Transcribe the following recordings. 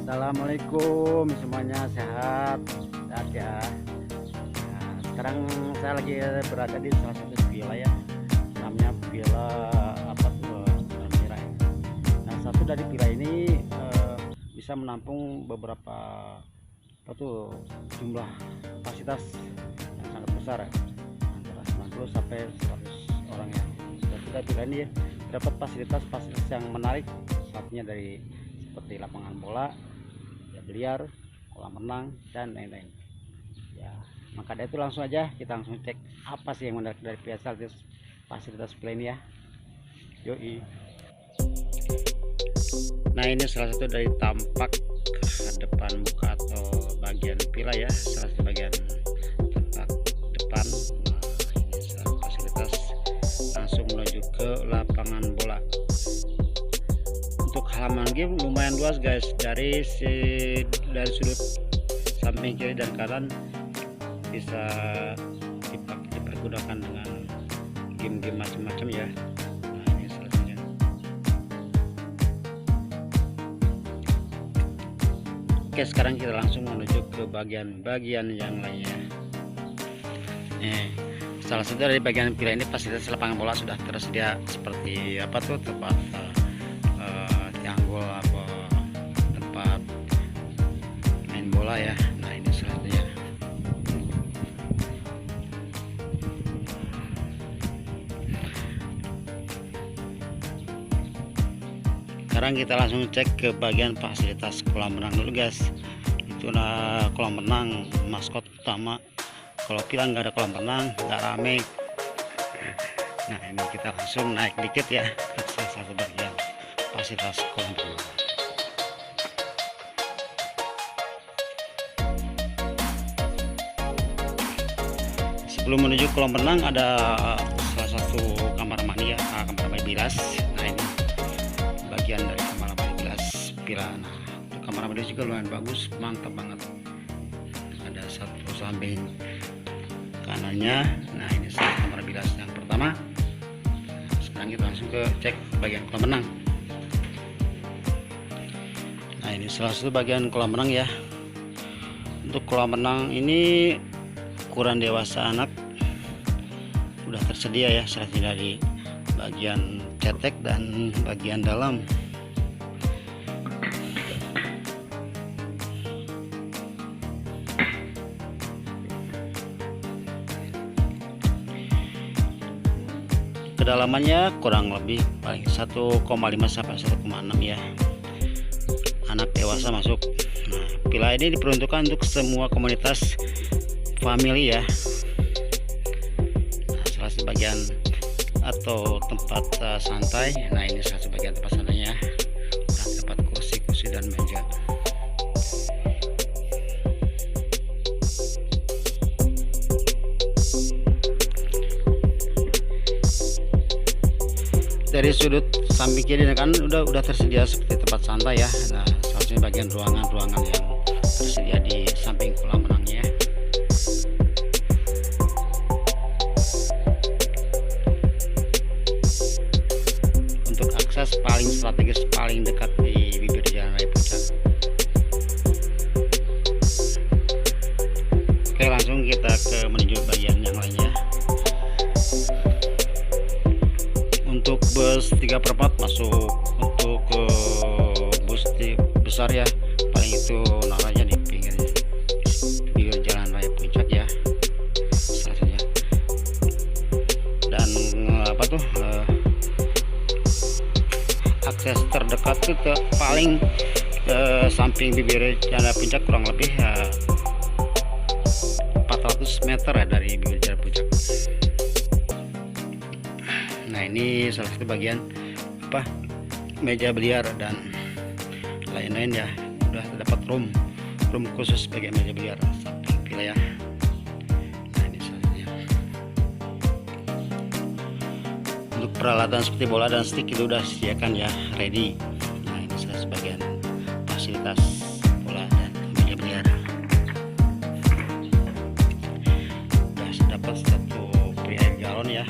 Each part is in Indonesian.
Assalamualaikum semuanya, sehat ya. Nah, sekarang saya lagi berada di salah satu villa ya, namanya villa apa tuh, Almira ya. Nah, satu dari villa ini bisa menampung beberapa apa tuh jumlah kapasitas yang sangat besar ya, antara 90 sampai 100 orang ya. Sudah villa ini dapat fasilitas-fasilitas yang menarik, satunya dari seperti lapangan bola, biliar, kolam renang, dan lain-lain ya. Maka dari itu langsung aja kita langsung cek apa sih yang menarik dari fasilitas villa ini ya. Yoi. Nah, ini salah satu dari tampak depan muka atau bagian villa ya, salah satu bagian tampak depan. Nah, ini salah satu fasilitas langsung menuju ke lapangan bola. Untuk halaman game lumayan luas guys, dari sudut samping kiri dan kanan bisa dipergunakan dengan game-game macam-macam ya. Nah, ini selesai. Oke, sekarang kita langsung menuju ke bagian-bagian yang lainnya. Salah satu dari bagian villa ini fasilitas lapangan bola sudah tersedia, seperti apa tuh, tempat tianggul apa tempat main bola ya. Nah, ini salah satunya. Sekarang kita langsung cek ke bagian fasilitas kolam renang dulu guys. Itu kolam renang maskot utama. Kalau villa nggak ada kolam renang, nggak rame. Nah, ini kita langsung naik dikit ya ke salah satu bagian fasilitas kolam renang. Sebelum menuju kolam renang ada salah satu kamar mandi ya, kamar mandi bilas. Nah, ini bagian dari kamar mandi bilas villa. Nah, kamar mandi juga lumayan bagus, mantap banget. Ada satu samping kanannya. Nah, ini kamar bilas yang pertama. Sekarang kita langsung ke cek bagian kolam renang. Nah, ini salah satu bagian kolam renang ya. Untuk kolam renang ini ukuran dewasa anak udah tersedia ya, selain dari bagian cetek dan bagian dalam. Kedalamannya kurang lebih paling 1,5 sampai 1,6 ya, anak dewasa masuk. Nah, villa ini diperuntukkan untuk semua komunitas family ya. Nah, salah satu bagian atau tempat santai. Nah, ini salah satu bagian tempat santainya. Nah, tempat kursi dan meja. Dari sudut samping kiri kan udah tersedia seperti tempat santai ya. Nah, salah satu bagian ruangan yang tersedia di samping kolam renangnya. Untuk akses paling strategis, paling dekat di bibir jalan raya Puncak. Oke, langsung kita menuju bagian yang lainnya. Untuk bus 3/4 masuk, untuk bus besar ya, paling itu naranya di pinggir jalan raya Puncak ya, salah satunya. Dan apa tuh, akses terdekat itu ke paling samping bibir jalan raya Puncak kurang lebih 400 meter ya dari bibir jalan Puncak. Nah, ini salah satu bagian apa, meja biliar dan lain-lain ya. Udah terdapat room khusus sebagai meja biliar samping villa ya. Nah, ini salahnya. Untuk peralatan seperti bola dan stick itu udah disediakan ya, ready. Nah, ini salah sebagian fasilitas bola dan meja biliar. Udah dapat satu pre-air galon ya.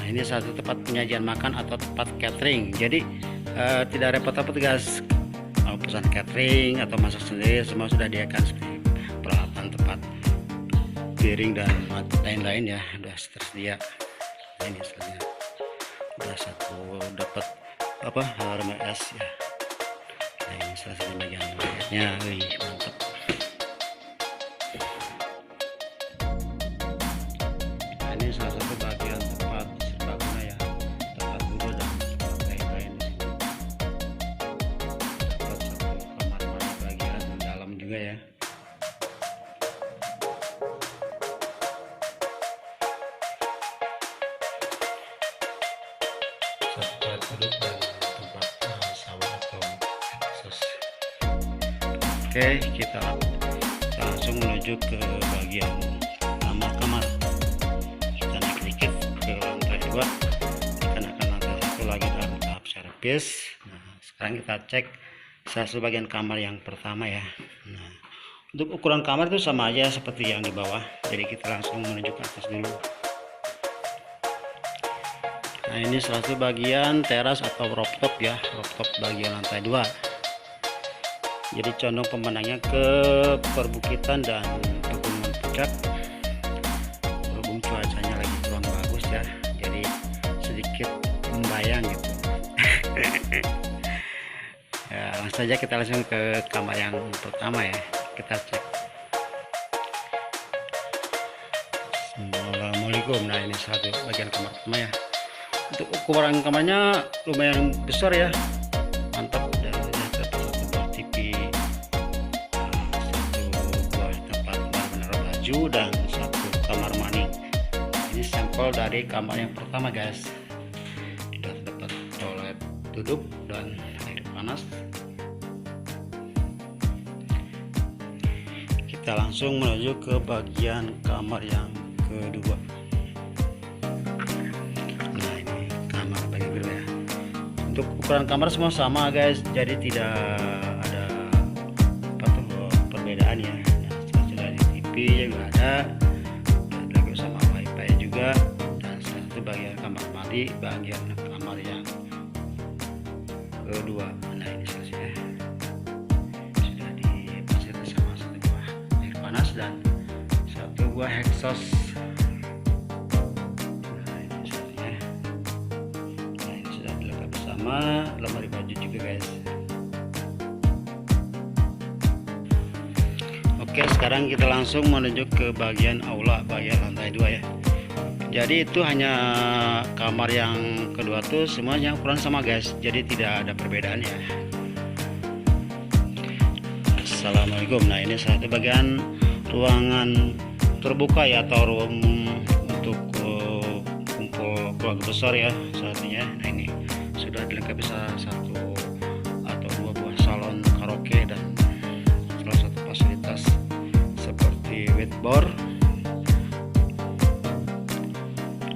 Ini satu tempat penyajian makan atau tempat catering, jadi tidak repot-repot guys pesan catering atau masak sendiri, semua sudah disediakan seperti peralatan tempat piring dan lain-lain ya, sudah tersedia. Nah, ini selanjutnya udah satu dapat apa, remote es ya. Nah, ini salah satu bagian esnya, mantap. Nah, ini salah satu bagian tempat serbaguna ya, tempat duduk dan lain-lain. Dapat satu kamar mandi bagian dalam juga ya. Tempat duduk dan tempat shower atau akses. Oke, kita langsung menuju ke bagian kamar-kamar. Kita naik dikit ke lantai 2, dikenakan lantai 1 lagi dalam tahap servis. Nah, sekarang kita cek satu bagian kamar yang pertama ya. Nah, untuk ukuran kamar itu sama aja seperti yang di bawah, jadi kita langsung menuju ke atas dulu. Nah, ini salah satu bagian teras atau rooftop ya, rooftop bagian lantai 2. Jadi condong pemandangannya ke perbukitan dan pegunungan puncak. Berhubung cuacanya lagi kurang bagus ya, jadi sedikit membayang gitu. Ya, langsung saja kita langsung ke kamar yang pertama ya, kita cek. Assalamualaikum. Nah, ini satu bagian kamar pertama ya. Untuk ukuran kamarnya lumayan besar ya, mantap. Dan satu buah TV, satu buah tempat menaruh baju, dan satu kamar mandi. Ini sampel dari kamar yang pertama guys. Sudah dapat toilet duduk dan air panas. Kita langsung menuju ke bagian kamar yang kedua. Untuk ukuran kamar semua sama guys, jadi tidak ada apa tuh perbedaan ya. Nah, sudah di TV juga ada sama wifi juga, dan satu bagian kamar mandi bagian kamar yang kedua. Nah, ini selesai, sudah dipasang sama satu buah air panas dan satu buah exhaust. Lemari baju juga guys. Oke, sekarang kita langsung menuju ke bagian aula bagian lantai 2 ya. Jadi itu hanya kamar yang kedua tuh semuanya ukuran sama guys, jadi tidak ada perbedaan ya. Assalamualaikum. Nah, ini satu bagian ruangan terbuka ya, atau room untuk kumpul keluarga besar ya saatnya. Nah, ini sudah dilengkapi satu atau dua buah salon karaoke dan salah satu fasilitas seperti whiteboard,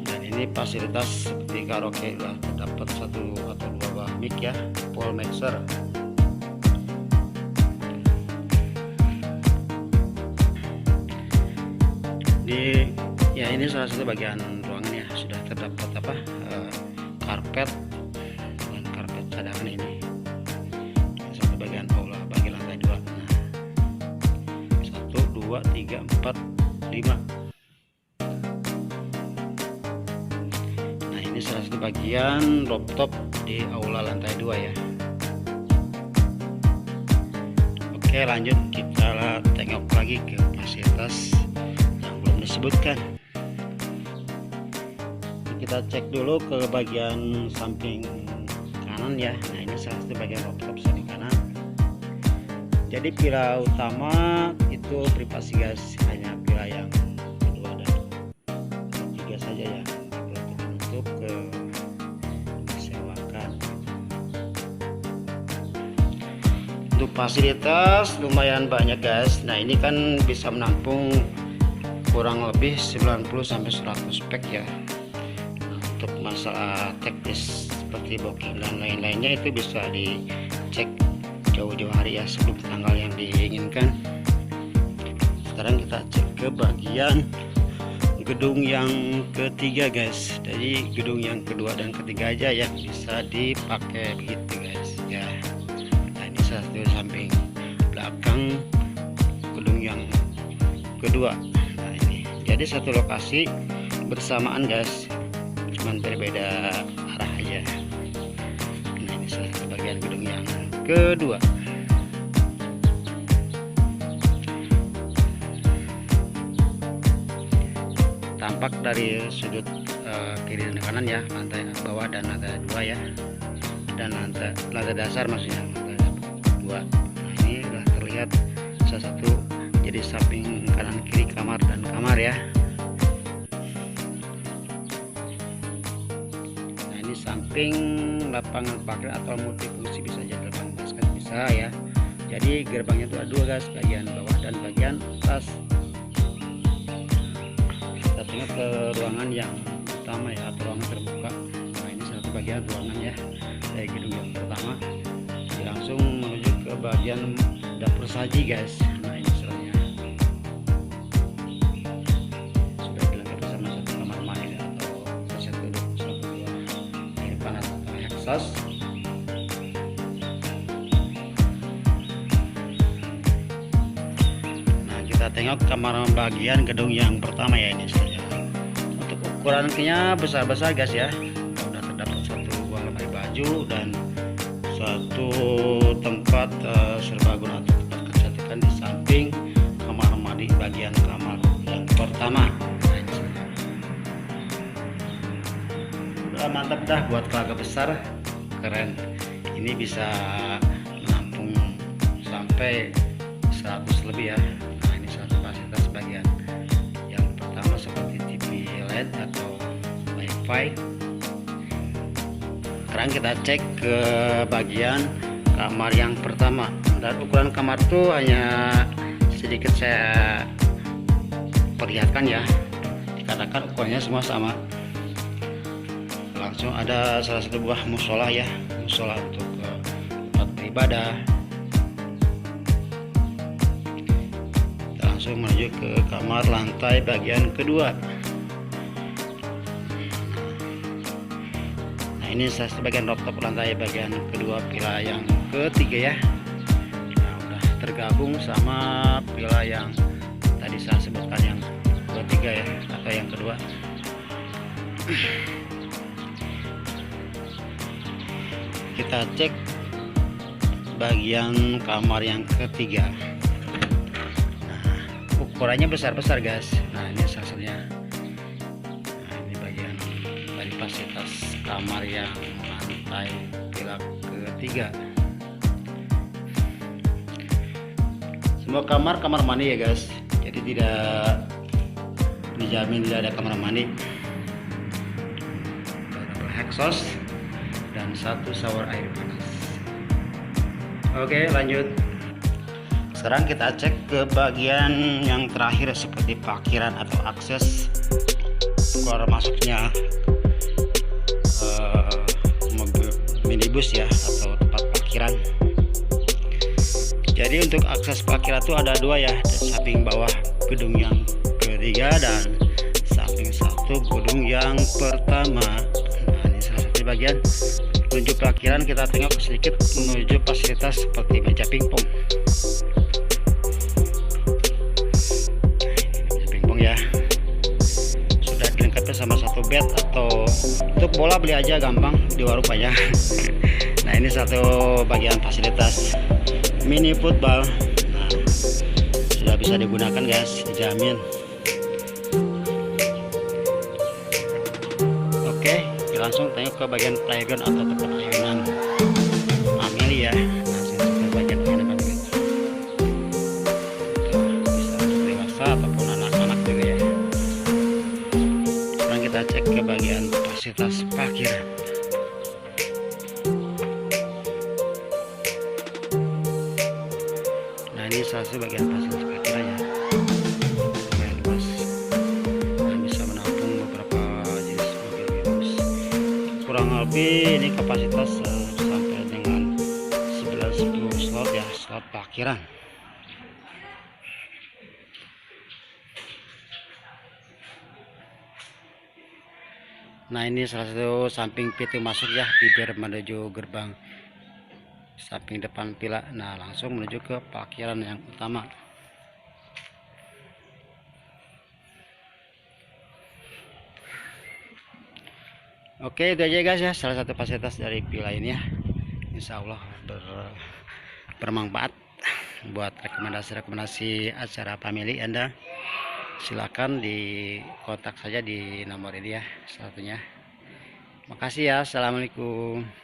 dan ini fasilitas seperti karaoke ya, terdapat satu atau dua buah mic ya, full mixer. Ya, ini salah satu bagian ruangan ya, sudah terdapat apa, karpet dan karpet cadangan. Ini satu bagian aula bagi lantai 2. Nah, 1, 2, 3, 4, 5. Nah, ini salah satu bagian rooftop di aula lantai 2 ya. Oke, lanjut kita tengok lagi ke fasilitas yang belum disebutkan. Kita cek dulu ke bagian samping kanan ya. Nah, ini salah satu bagian rooftop samping kanan. Jadi villa utama itu privasi guys, hanya villa yang kedua dan ketiga saja ya, untuk disewakan. Untuk fasilitas lumayan banyak guys. Nah, ini kan bisa menampung kurang lebih 90-100 spek ya. Untuk masalah teknis seperti booking dan lain-lainnya itu bisa dicek jauh-jauh hari ya, sebelum tanggal yang diinginkan. Sekarang kita cek ke bagian gedung yang ketiga guys. Jadi gedung yang kedua dan ketiga aja yang bisa dipakai begitu guys ya. Nah, ini satu samping belakang gedung yang kedua. Nah ini jadi satu lokasi bersamaan guys, cuman berbeda arah aja. Nah ini salah satu bagian gedung yang kedua. Tampak dari sudut kiri dan kanan ya, lantai bawah dan lantai 2 ya, dan lantai dasar maksudnya lantai 2. Nah ini sudah terlihat salah satu, jadi samping kanan kiri kamar dan kamar ya. Nah ini samping lapangan parkir atau multifungsi, bisa jadi lapangan basket bisa ya. Jadi gerbangnya itu ada 2 guys, bagian bawah dan bagian atas. Kita tengok ke ruangan yang utama ya, atau ruangan terbuka. Nah ini satu bagian ruangan ya dari gedung yang pertama. Langsung menuju ke bagian dapur saji guys. Nah ini soalnya sudah dilengkapi sama satu kamar mandi atau kloset duduk, satu buah air panas atau exhaust. Nah kita tengok kamar bagian gedung yang pertama ya, ini saja. Untuk ukurannya besar-besar guys ya. Sudah terdapat satu buah lemari baju dan satu tempat serbaguna atau tempat kecantikan di samping kamar mandi bagian kamar yang pertama. Udah mantap dah, buat keluarga besar, keren. Ini bisa menampung sampai 100 lebih ya. Nah ini satu fasilitas bagian yang pertama seperti TV LED atau wifi. Sekarang kita cek ke bagian kamar yang pertama, dan ukuran kamar itu hanya sedikit saya perlihatkan ya, dikatakan ukurannya semua sama. Langsung ada salah satu buah musola ya, musola untuk tempat beribadah. Kita langsung menuju ke kamar lantai bagian kedua. Ini sebagian rooftop lantai bagian kedua villa yang ketiga ya. Nah, udah tergabung sama villa yang tadi saya sebutkan yang ketiga ya, atau yang kedua. Kita cek bagian kamar yang ketiga. Nah, ukurannya besar-besar guys. Nah ini salah satunya. Nah ini bagian dari fasilitas kamar yang lantai villa ketiga. Semua kamar mandi ya guys, jadi tidak dijamin tidak ada kamar mandi. Double exhaust dan satu shower air panas. Oke lanjut. Sekarang kita cek ke bagian yang terakhir seperti parkiran atau akses keluar masuknya minibus ya, atau tempat parkiran. Jadi untuk akses parkiran itu ada 2 ya, samping bawah gedung yang ketiga dan samping satu gedung yang pertama. Nah ini salah satu bagian menuju parkiran. Kita tengok sedikit menuju fasilitas seperti meja pingpong. Nah, ini meja pingpong ya, sudah dilengkapi sama satu bed, atau untuk bola beli aja gampang di warung aja. Nah ini satu bagian fasilitas mini football. Nah sudah bisa digunakan guys, dijamin. Oke, langsung tengok ke bagian playground atau tempat ayunan Amelia. Langsung ke bagian ayunan Amelia. Bisa untuk dewasa ataupun anak-anak juga ya. Sekarang kita cek ke bagian fasilitas parkiran. Nah ini salah satu bagian fasilitas parkiran ya, lumayan luas dan bisa menampung beberapa jenis mobil minibus. Kurang lebih ini kapasitas sampai dengan 11-10 slot ya, slot parkiran. Nah ini salah satu samping pintu masuk ya, bibir menuju gerbang samping depan villa. Nah, langsung menuju ke parkiran yang utama. Oke, itu aja guys ya, salah satu fasilitas dari villa ini ya. Insya Allah bermanfaat buat rekomendasi acara family Anda. Silakan di kontak saja di nomor ini ya, satunya. Makasih ya. Assalamualaikum.